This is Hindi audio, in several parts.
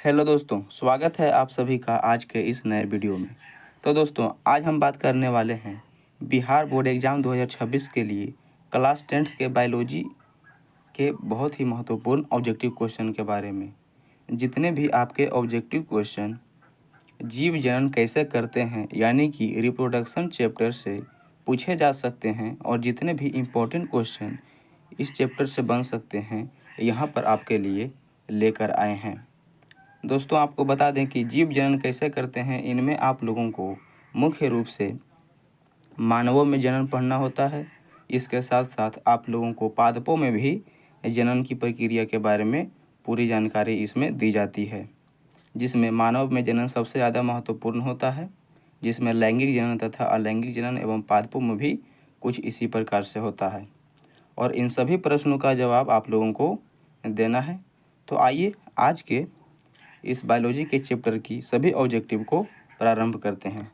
हेलो दोस्तों, स्वागत है आप सभी का आज के इस नए वीडियो में। तो दोस्तों, आज हम बात करने वाले हैं बिहार बोर्ड एग्ज़ाम 2026 के लिए क्लास 10th के बायोलॉजी के बहुत ही महत्वपूर्ण ऑब्जेक्टिव क्वेश्चन के बारे में। जितने भी आपके ऑब्जेक्टिव क्वेश्चन जीव जनन कैसे करते हैं यानी कि रिप्रोडक्शन चैप्टर से पूछे जा सकते हैं और जितने भी इम्पोर्टेंट क्वेश्चन इस चैप्टर से बन सकते हैं, यहाँ पर आपके लिए लेकर आए हैं। दोस्तों, आपको बता दें कि जीव जनन कैसे करते हैं, इनमें आप लोगों को मुख्य रूप से मानवों में जनन पढ़ना होता है। इसके साथ साथ आप लोगों को पादपों में भी जनन की प्रक्रिया के बारे में पूरी जानकारी इसमें दी जाती है, जिसमें मानव में जनन सबसे ज़्यादा महत्वपूर्ण होता है, जिसमें लैंगिक जनन तथा अलैंगिक जनन एवं पादपों में भी कुछ इसी प्रकार से होता है। और इन सभी प्रश्नों का जवाब आप लोगों को देना है। तो आइए आज के इस बायोलॉजी के चैप्टर की सभी ऑब्जेक्टिव को प्रारंभ करते हैं।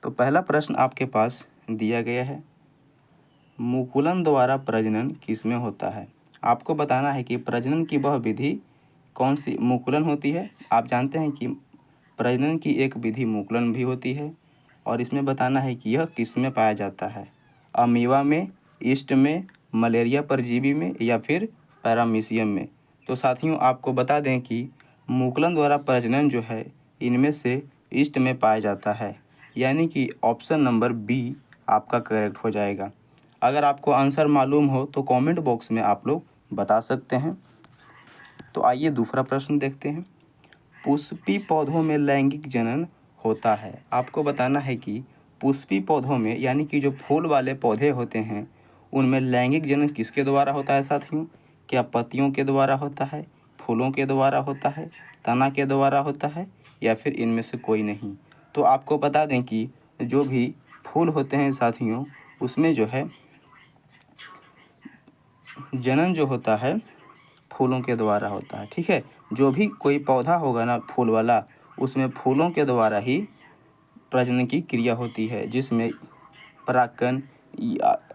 तो पहला प्रश्न आपके पास दिया गया है, मुकुलन द्वारा प्रजनन किसमें होता है। आपको बताना है कि प्रजनन की वह विधि कौन सी मुकुलन होती है। आप जानते हैं कि प्रजनन की एक विधि मुकुलन भी होती है और इसमें बताना है कि यह किस में पाया जाता है, अमीबा में, ईस्ट में, मलेरिया परजीवी में या फिर पैरामीशियम में। तो साथियों, आपको बता दें कि मुकुलन द्वारा प्रजनन जो है इनमें से ईस्ट में पाया जाता है, यानी कि ऑप्शन नंबर बी आपका करेक्ट हो जाएगा। अगर आपको आंसर मालूम हो तो कमेंट बॉक्स में आप लोग बता सकते हैं। तो आइए दूसरा प्रश्न देखते हैं, पुष्पी पौधों में लैंगिक जनन होता है। आपको बताना है कि पुष्पी पौधों में यानी कि जो फूल वाले पौधे होते हैं उनमें लैंगिक जनन किसके द्वारा होता है साथियों। क्या पत्तियों के द्वारा होता है, फूलों के द्वारा होता है, तना के द्वारा होता है या फिर इनमें से कोई नहीं। तो आपको बता दें कि जो भी फूल होते हैं साथियों, उसमें जो है जनन जो होता है फूलों के द्वारा होता है। ठीक है, जो भी कोई पौधा होगा ना फूल वाला, उसमें फूलों के द्वारा ही प्रजनन की क्रिया होती है, जिसमें परागकण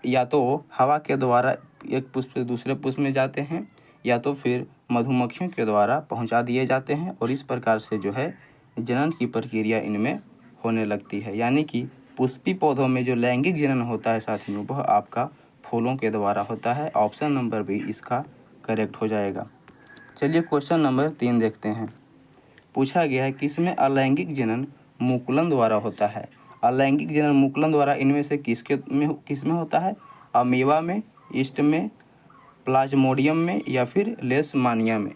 या तो हवा के द्वारा एक पुष्प से दूसरे पुष्प में जाते हैं या तो फिर मधुमक्खियों के द्वारा पहुंचा दिए जाते हैं और इस प्रकार से जो है जनन की प्रक्रिया इनमें होने लगती है। यानी कि पुष्पी पौधों में जो लैंगिक जनन होता है साथियों, वह आपका फूलों के द्वारा होता है। ऑप्शन नंबर बी इसका करेक्ट हो जाएगा। चलिए क्वेश्चन नंबर 3 देखते हैं। पूछा गया है किसमें अलैंगिक जनन मुकुलन द्वारा होता है। अलैंगिक जनन मुकुलन द्वारा इनमें से किसमें होता है, अमीबा में, ईस्ट में, प्लाज्मोडियम में या फिर लेशमानिया में।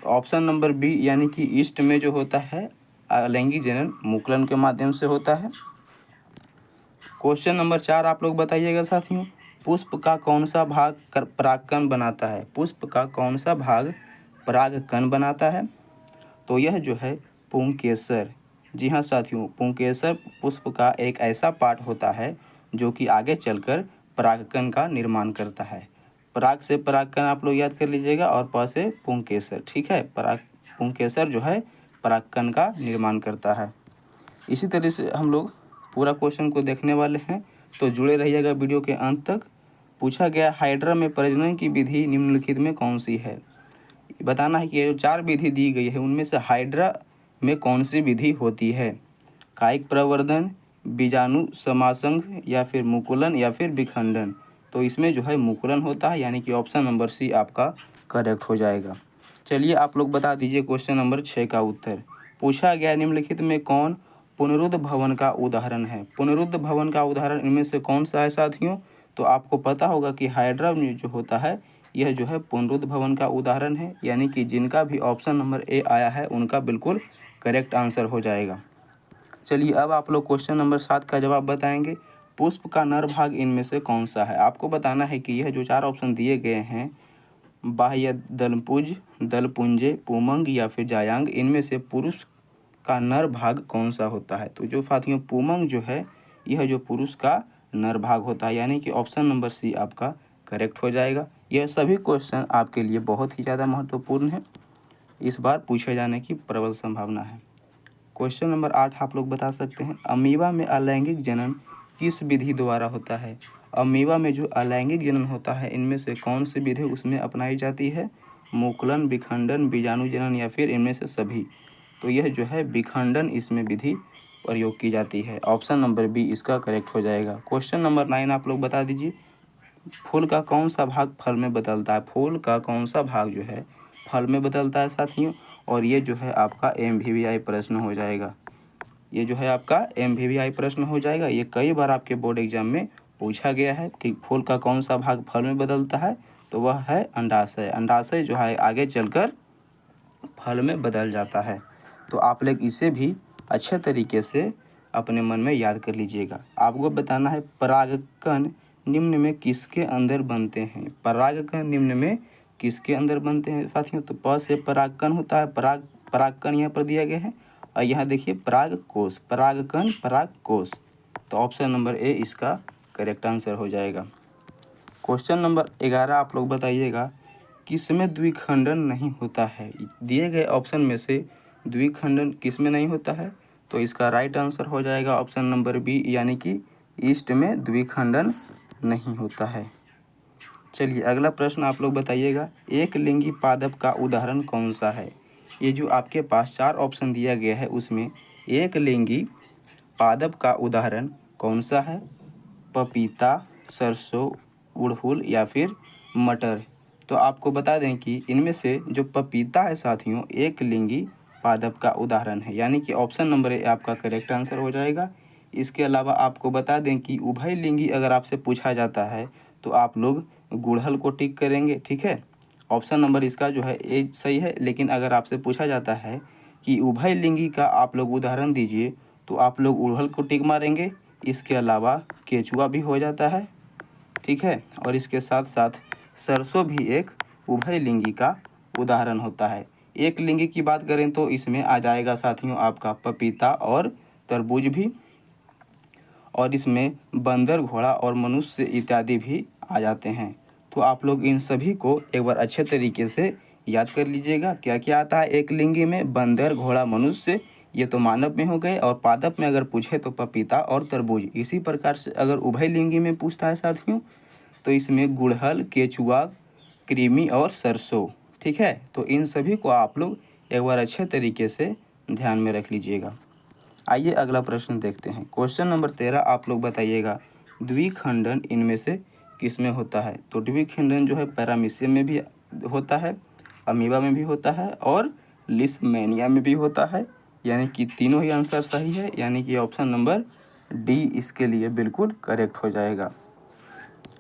ऑप्शन नंबर बी यानी कि ईस्ट में जो होता है अलैंगिक जनन मुकुलन के माध्यम से होता है। क्वेश्चन नंबर 4 आप लोग बताइएगा साथियों, पुष्प का कौन सा भाग परागकण बनाता है। पुष्प का कौन सा भाग परागकण बनाता है। तो यह जो है पुंकेसर। जी हाँ साथियों, पुंकेसर पुष्प का एक ऐसा पार्ट होता है जो कि आगे चलकर परागकण का निर्माण करता है। पराग से परागकण आप लोग याद कर लीजिएगा और प से पुंकेसर। ठीक है, पुंकेसर जो है परागकण का निर्माण करता है। इसी तरह से हम लोग पूरा क्वेश्चन को देखने वाले हैं, तो जुड़े रहिएगा वीडियो के अंत तक। पूछा गया हाइड्रा में प्रजनन की विधि निम्नलिखित में कौन सी है। बताना है कि ये जो 4 विधि दी गई है उनमें से हाइड्रा में कौन सी विधि होती है, कायिक प्रवर्धन, बीजाणु समासंघ या फिर मुकुलन या फिर विखंडन। तो इसमें जो है मुकुलन होता है, यानी कि ऑप्शन नंबर सी आपका करेक्ट हो जाएगा। चलिए आप लोग बता दीजिए क्वेश्चन नंबर 6 का उत्तर। पूछा गया निम्नलिखित में कौन पुनरुद्ध भवन का उदाहरण है। पुनरुद्ध भवन का उदाहरण इनमें से कौन सा है साथियों। तो आपको पता होगा कि हाइड्रा में जो होता है यह जो है पुनरुद्ध भवन का उदाहरण है, यानी कि जिनका भी ऑप्शन नंबर ए आया है उनका बिल्कुल करेक्ट आंसर हो जाएगा। चलिए अब आप लोग क्वेश्चन नंबर 7 का जवाब बताएंगे, पुष्प का नर भाग इनमें से कौन सा है। आपको बताना है कि यह जो 4 ऑप्शन दिए गए हैं, बाह्य दलपुंज, दलपुंजे, पुमंग या फिर जायांग, इनमें से पुरुष का नर भाग कौन सा होता है। तो जो साथियों पुमंग जो है यह जो पुरुष का नर भाग होता है, यानी कि ऑप्शन नंबर सी आपका करेक्ट हो जाएगा। यह सभी क्वेश्चन आपके लिए बहुत ही ज़्यादा महत्वपूर्ण है, इस बार पूछे जाने की प्रबल संभावना है। क्वेश्चन नंबर 8 आप लोग बता सकते हैं, अमीबा में अलैंगिक जनन किस विधि द्वारा होता है। अमीबा में जो अलैंगिक जनन होता है इनमें से कौन सी विधि उसमें अपनाई जाती है, मुकुलन, विखंडन, बीजाणुजनन या फिर इनमें से सभी। तो यह जो है विखंडन इसमें विधि प्रयोग की जाती है। ऑप्शन नंबर बी इसका करेक्ट हो जाएगा। क्वेश्चन नंबर 9 आप लोग बता दीजिए, फूल का कौन सा भाग फल में बदलता है? फूल का कौन सा भाग जो है फल में बदलता है साथियों? और ये जो है आपका MVVI प्रश्न हो जाएगा। ये जो है आपका MVVI प्रश्न हो जाएगा। ये कई बार आपके बोर्ड एग्जाम में पूछा गया है कि फूल का कौन सा भाग फल में बदलता है, तो वह है अंडाशय। अंडाशय जो है आगे चलकर फल में बदल जाता है। तो आप लोग इसे भी अच्छे तरीके से अपने मन में याद कर लीजिएगा। आपको बताना है परागकण निम्न में किसके अंदर बनते हैं? परागकण निम्न में किसके अंदर बनते हैं साथियों? तो प से परागकण होता है, परागकण यहाँ पर दिया गया है। और यहाँ देखिए परागकोश, परागकण परागकोश। तो ऑप्शन नंबर ए इसका करेक्ट आंसर हो जाएगा। क्वेश्चन नंबर 11 आप लोग बताइएगा, किसमें द्विखंडन नहीं होता है? दिए गए ऑप्शन में से द्विखंडन किसमें नहीं होता है? तो इसका राइट आंसर हो जाएगा ऑप्शन नंबर बी, यानी कि ईस्ट में द्विखंडन नहीं होता है। चलिए अगला प्रश्न आप लोग बताइएगा, एक लिंगी पादप का उदाहरण कौन सा है? ये जो आपके पास 4 ऑप्शन दिया गया है उसमें एक लिंगी पादप का उदाहरण कौन सा है? पपीता, सरसों, गुड़हल या फिर मटर। तो आपको बता दें कि इनमें से जो पपीता है साथियों एक लिंगी पादप का उदाहरण है, यानी कि ऑप्शन नंबर ए आपका करेक्ट आंसर हो जाएगा। इसके अलावा आपको बता दें कि उभय लिंगी अगर आपसे पूछा जाता है तो आप लोग गुड़हल को टिक करेंगे, ठीक है। ऑप्शन नंबर इसका जो है ए सही है। लेकिन अगर आपसे पूछा जाता है कि उभय लिंगी का आप लोग उदाहरण दीजिए तो आप लोग गुड़हल को टिक मारेंगे। इसके अलावा केचुआ भी हो जाता है, ठीक है। और इसके साथ साथ सरसों भी एक उभय लिंगी का उदाहरण होता है। एक लिंगी की बात करें तो इसमें आ जाएगा साथियों आपका पपीता और तरबूज भी, और इसमें बंदर, घोड़ा और मनुष्य इत्यादि भी आ जाते हैं। तो आप लोग इन सभी को एक बार अच्छे तरीके से याद कर लीजिएगा। क्या क्या आता है एक लिंगी में? बंदर, घोड़ा, मनुष्य, ये तो मानव में हो गए। और पादप में अगर पूछे तो पपीता और तरबूज। इसी प्रकार से अगर उभय लिंगी में पूछता है साथियों तो इसमें गुड़हल, केचुआ, कृमि और सरसों, ठीक है। तो इन सभी को आप लोग एक बार अच्छे तरीके से ध्यान में रख लीजिएगा। आइए अगला प्रश्न देखते हैं। क्वेश्चन नंबर 13 आप लोग बताइएगा, द्विखंडन इनमें से किसमें होता है? तो द्विखंडन जो है पैरामीशियम में भी होता है, अमीबा में भी होता है और लिस्टमैनिया में भी होता है। यानी कि तीनों ही आंसर सही है, यानी कि ऑप्शन नंबर डी इसके लिए बिल्कुल करेक्ट हो जाएगा।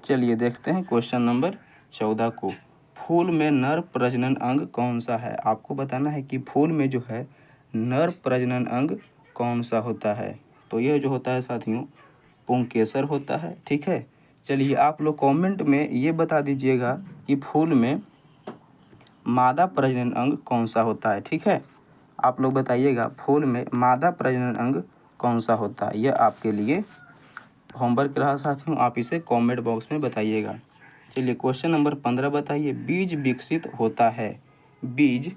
चलिए देखते हैं क्वेश्चन नंबर 14 को। फूल में नर प्रजनन अंग कौन सा है? आपको बताना है कि फूल में जो है नर प्रजनन अंग कौन सा होता है? तो यह जो होता है साथियों पुंकेसर होता है, ठीक है। चलिए आप लोग कमेंट में ये बता दीजिएगा कि फूल में मादा प्रजनन अंग कौन सा होता है, ठीक है। आप लोग बताइएगा फूल में मादा प्रजनन अंग कौन सा होता है। यह आपके लिए होमवर्क रहा साथियों, आप इसे कमेंट बॉक्स में बताइएगा। चलिए क्वेश्चन नंबर 15 बताइए, बीज विकसित होता है। बीज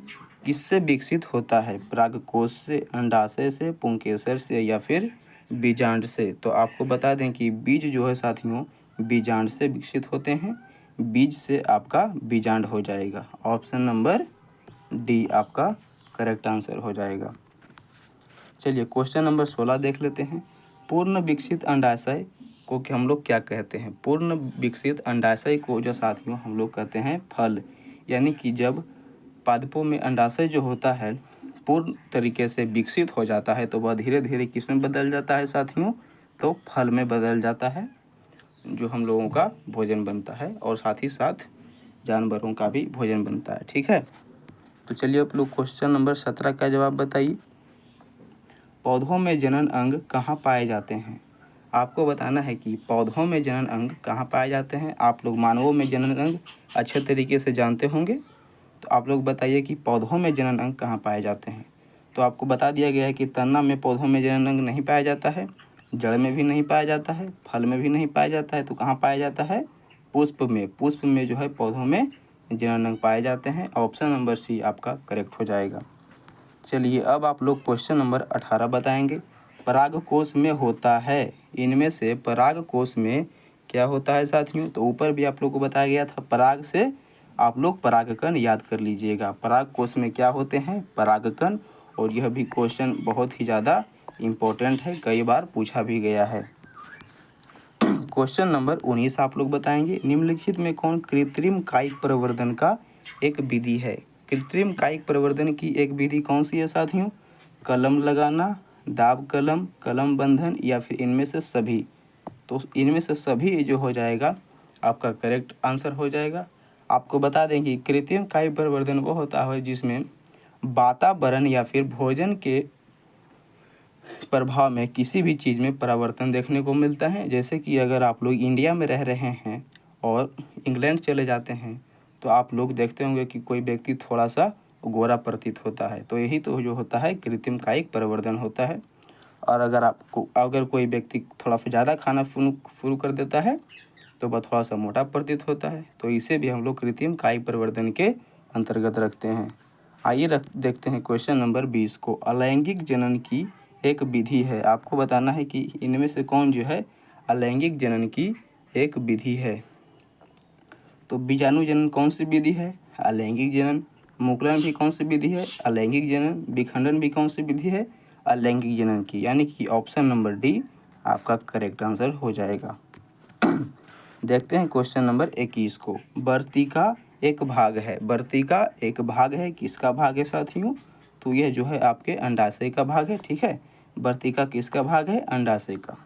किससे विकसित होता है? परागकोश से, अंडाशय से, पुंकेसर से या फिर बीजांड से? तो आपको बता दें कि बीज जो है साथियों बीजांड से विकसित होते हैं। बीज से आपका बीजांड हो जाएगा। ऑप्शन नंबर डी आपका करेक्ट आंसर हो जाएगा। चलिए क्वेश्चन नंबर 16 देख लेते हैं। पूर्ण विकसित अंडाशय को हम लोग क्या कहते हैं? पूर्ण विकसित अंडाशय को जो साथियों हम लोग कहते हैं फल। यानी कि जब पादपों में अंडाशय जो होता है पूर्ण तरीके से विकसित हो जाता है तो वह धीरे धीरे किस में बदल जाता है साथियों? तो फल में बदल जाता है, जो हम लोगों का भोजन बनता है और साथ ही साथ जानवरों का भी भोजन बनता है, ठीक है। तो चलिए आप लोग क्वेश्चन नंबर 17 का जवाब बताइए। पौधों में जनन अंग कहाँ पाए जाते हैं? आपको बताना है कि पौधों में जनन अंग कहाँ पाए जाते हैं। आप लोग मानवों में जनन अंग अच्छे तरीके से जानते होंगे, तो आप लोग बताइए कि पौधों में जनन अंग कहाँ पाए जाते हैं। तो आपको बता दिया गया है कि तना में पौधों में जनन अंग नहीं पाया जाता है, जड़ में भी नहीं पाया जाता है, फल में भी नहीं पाया जाता है। तो कहाँ पाया जाता है? पुष्प में। पुष्प में जो है पौधों में जनन अंग पाए जाते हैं। ऑप्शन नंबर सी आपका करेक्ट हो जाएगा। चलिए अब आप लोग क्वेश्चन नंबर 18 बताएंगे। परागकोश में होता है, इनमें से परागकोश में क्या होता है साथियों? तो ऊपर भी आप लोग को बताया गया था पराग से आप लोग परागकण याद कर लीजिएगा। पराग कोश में क्या होते हैं? परागकण। और यह भी क्वेश्चन बहुत ही ज़्यादा इम्पोर्टेंट है, कई बार पूछा भी गया है। क्वेश्चन नंबर 19 आप लोग बताएंगे, निम्नलिखित में कौन कृत्रिम कायिक प्रवर्धन का एक विधि है? कृत्रिम कायिक प्रवर्धन की एक विधि कौन सी है साथियों? कलम लगाना, दाब कलम, कलम बंधन, या फिर इनमें से सभी? तो इनमें से सभी जो हो जाएगा आपका करेक्ट आंसर हो जाएगा। आपको बता दें कि कृत्रिम कायिक प्रवर्धन वो होता है जिसमें वातावरण या फिर भोजन के प्रभाव में किसी भी चीज़ में परिवर्तन देखने को मिलता है। जैसे कि अगर आप लोग इंडिया में रह रहे हैं और इंग्लैंड चले जाते हैं तो आप लोग देखते होंगे कि कोई व्यक्ति थोड़ा सा गोरा प्रतीत होता है, तो यही तो जो होता है कृत्रिम कायिक प्रवर्धन होता है। और अगर कोई व्यक्ति थोड़ा सा ज़्यादा खाना शुरू कर देता है तो वह थोड़ा सा मोटा प्रतीत होता है, तो इसे भी हम लोग कृत्रिम कायिक प्रवर्धन के अंतर्गत रखते हैं। आइए देखते हैं क्वेश्चन नंबर 20 को। अलैंगिक जनन की एक विधि है। आपको बताना है कि इनमें से कौन जो है अलैंगिक जनन की एक विधि है। तो बीजाणु जनन कौन सी विधि है? अलैंगिक जनन। मुकुलन भी कौन सी विधि है? अलैंगिक जनन। विखंडन भी कौन सी विधि है? अलैंगिक जनन की, यानी कि ऑप्शन नंबर डी आपका करेक्ट आंसर हो जाएगा। देखते हैं क्वेश्चन नंबर 21 को। वर्तिका एक भाग है। वर्तिका एक भाग है, किसका भाग है साथियों? तो यह जो है आपके अंडाशय का भाग है, ठीक है। वर्तिका किसका भाग है? अंडाशय का।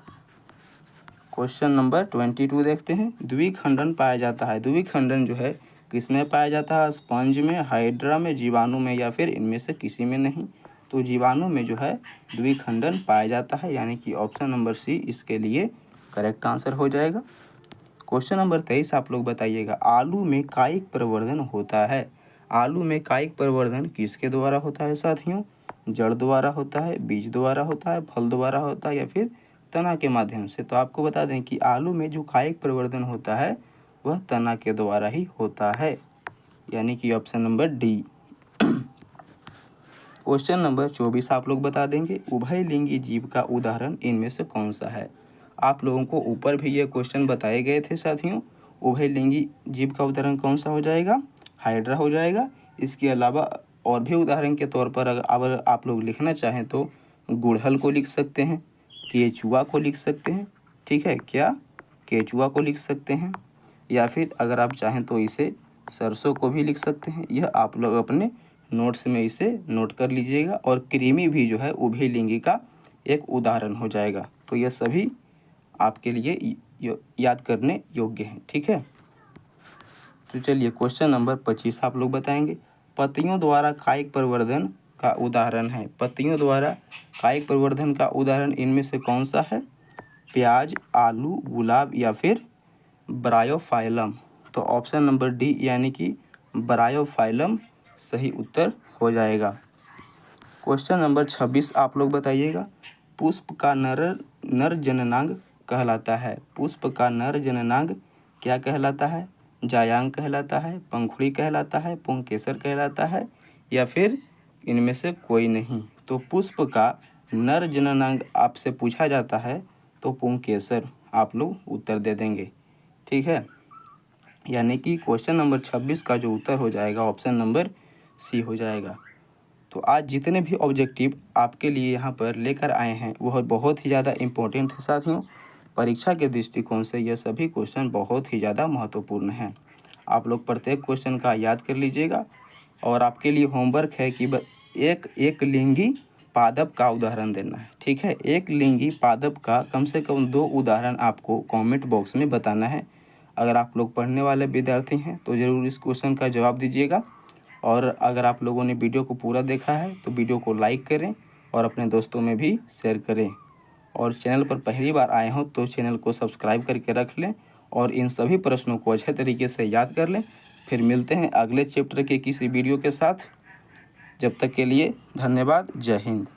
क्वेश्चन नंबर 22 देखते हैं। द्विखंडन पाया जाता है। द्विखंडन जो है किसमें पाया जाता है? स्पंज में, हाइड्रा में, जीवाणु में, या फिर इनमें से किसी में नहीं? तो जीवाणु में जो है द्विखंडन पाया जाता है, यानी कि ऑप्शन नंबर सी इसके लिए करेक्ट आंसर हो जाएगा। क्वेश्चन नंबर 23 आप लोग बताइएगा। आलू में कायिक प्रवर्धन होता है। आलू में कायिक प्रवर्धन किसके द्वारा होता है साथियों? जड़ द्वारा होता है, बीज द्वारा होता है, फल द्वारा होता है, या फिर तना के माध्यम से? तो आपको बता दें कि आलू में जो कायिक प्रवर्धन होता है वह तना के द्वारा ही होता है, यानी कि option number D. Question number 24 आप लोग बता देंगे। उभयलिंगी जीव का उदाहरण इनमें से कौन सा है? आप लोगों को ऊपर भी ये क्वेश्चन बताए गए थे साथियों। उभयलिंगी जीव का उदाहरण कौन सा हो जाएगा? हाइड्रा हो जाएगा। इसके अलावा और भी उदाहरण के तौर पर अगर आप लोग लिखना चाहें तो गुड़हल को लिख सकते हैं, केचुआ को लिख सकते हैं, ठीक है क्या? केचुआ को लिख सकते हैं, या फिर अगर आप चाहें तो इसे सरसों को भी लिख सकते हैं। यह आप लोग अपने नोट्स में इसे नोट कर लीजिएगा। और कृमि भी जो है उभयलिंगी का एक उदाहरण हो जाएगा। तो यह सभी आपके लिए याद करने योग्य हैं, ठीक है। तो चलिए क्वेश्चन नंबर 25 आप लोग बताएंगे। पत्तियों द्वारा कायिक प्रवर्धन का उदाहरण है। पत्तियों द्वारा कायिक प्रवर्धन का उदाहरण इनमें से कौन सा है? प्याज, आलू, गुलाब, या फिर ब्रायोफाइलम? तो ऑप्शन नंबर डी यानी कि ब्रायोफाइलम सही उत्तर हो जाएगा। क्वेश्चन नंबर 26 आप लोग बताइएगा। पुष्प का नर जननांग कहलाता है। पुष्प का नर जननांग क्या कहलाता है? जायांग कहलाता है, पंखुड़ी कहलाता है, पुंकेसर कहलाता है, या फिर इनमें से कोई नहीं? तो पुष्प का नर जननांग आपसे पूछा जाता है तो पुंकेसर आप लोग उत्तर दे देंगे, ठीक है। यानी कि क्वेश्चन नंबर 26 का जो उत्तर हो जाएगा ऑप्शन नंबर सी हो जाएगा। तो आज जितने भी ऑब्जेक्टिव आपके लिए यहाँ पर लेकर आए हैं वह बहुत ही ज़्यादा इम्पोर्टेंट है साथियों। परीक्षा के दृष्टिकोण से यह सभी क्वेश्चन बहुत ही ज़्यादा महत्वपूर्ण हैं। आप लोग प्रत्येक क्वेश्चन का याद कर लीजिएगा। और आपके लिए होमवर्क है कि एक लिंगी पादप का उदाहरण देना है, ठीक है। एक लिंगी पादप का कम से कम 2 उदाहरण आपको कमेंट बॉक्स में बताना है। अगर आप लोग पढ़ने वाले विद्यार्थी हैं तो ज़रूर इस क्वेश्चन का जवाब दीजिएगा। और अगर आप लोगों ने वीडियो को पूरा देखा है तो वीडियो को लाइक करें और अपने दोस्तों में भी शेयर करें। और चैनल पर पहली बार आए हों तो चैनल को सब्सक्राइब करके रख लें और इन सभी प्रश्नों को अच्छे तरीके से याद कर लें। फिर मिलते हैं अगले चैप्टर के किसी वीडियो के साथ। जब तक के लिए धन्यवाद। जय हिंद।